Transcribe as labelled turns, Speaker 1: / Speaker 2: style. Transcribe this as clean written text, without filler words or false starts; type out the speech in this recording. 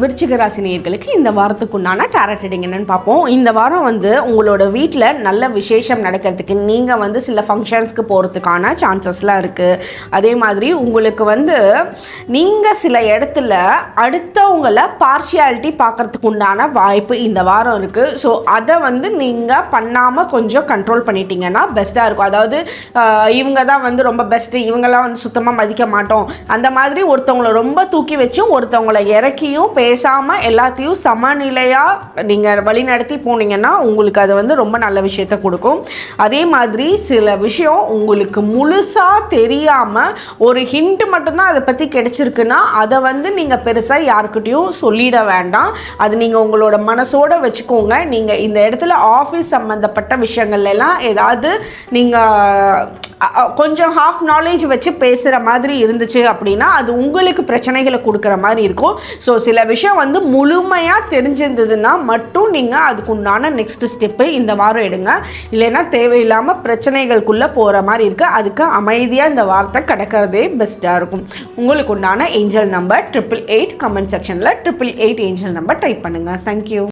Speaker 1: விருச்சிக ராசி நேயர்களுக்கு இந்த வாரத்துக்குண்டான டாரட் ரீடிங் என்னன்னு பார்ப்போம். இந்த வாரம் உங்களோட வீட்டில் நல்ல விசேஷம் நடக்கிறதுக்கு நீங்கள் சில ஃபங்க்ஷன்ஸ்க்கு போகிறதுக்கான சான்சஸ்லாம் இருக்குது. அதே மாதிரி உங்களுக்கு நீங்கள் சில இடத்துல அடுத்தவங்களை பார்ஷியாலிட்டி பார்க்குறதுக்கு உண்டான வாய்ப்பு இந்த வாரம் இருக்குது. ஸோ அதை நீங்கள் பண்ணாமல் கொஞ்சம் கண்ட்ரோல் பண்ணிட்டீங்கன்னா பெஸ்ட்டாக இருக்கும். அதாவது இவங்க தான் ரொம்ப பெஸ்ட்டு, இவங்கெல்லாம் சுத்தமாக மதிக்க மாட்டோம், அந்த மாதிரி ஒருத்தவங்களை ரொம்ப தூக்கி வச்சும் ஒருத்தவங்களை இறக்கியும் பேசாமல் எல்லாத்தையும் சமநிலையாக நீங்கள் வழிநடத்தி போனீங்கன்னா உங்களுக்கு அது ரொம்ப நல்ல விஷயத்தை கொடுக்கும். அதே மாதிரி சில விஷயம் உங்களுக்கு முழுசாக தெரியாமல் ஒரு ஹிண்ட் மட்டும்தான் அதை பற்றி கிடைச்சிருக்குன்னா அதை நீங்கள் பெருசாக யாருக்கிட்டையும் சொல்லிட வேண்டாம். அது நீங்கள் உங்களோட மனசோடு வச்சுக்கோங்க. நீங்கள் இந்த இடத்துல ஆஃபீஸ் சம்மந்தப்பட்ட விஷயங்கள்லாம் ஏதாவது நீங்கள் கொஞ்சம் ஹாஃப் நாலேஜ் வச்சு பேசுகிற மாதிரி இருந்துச்சு அப்படின்னா அது உங்களுக்கு பிரச்சனைகளை கொடுக்குற மாதிரி இருக்கும். ஸோ சில விஷயம் முழுமையாக தெரிஞ்சிருந்ததுன்னா மட்டும் நீங்கள் அதுக்குண்டான நெக்ஸ்ட் ஸ்டெப்பு இந்த வாரம் எடுங்க. இல்லைன்னா தேவையில்லாமல் பிரச்சனைகளுக்குள்ளே போகிற மாதிரி இருக்குது. அதுக்கு அமைதியாக இந்த வாரத்தை கடக்கிறதே பெஸ்ட்டாக இருக்கும். உங்களுக்கு உண்டான ஏஞ்சல் நம்பர் 888. கமெண்ட் செக்ஷனில் 888 ஏஞ்சல் நம்பர் டைப் பண்ணுங்கள். தேங்க்யூ.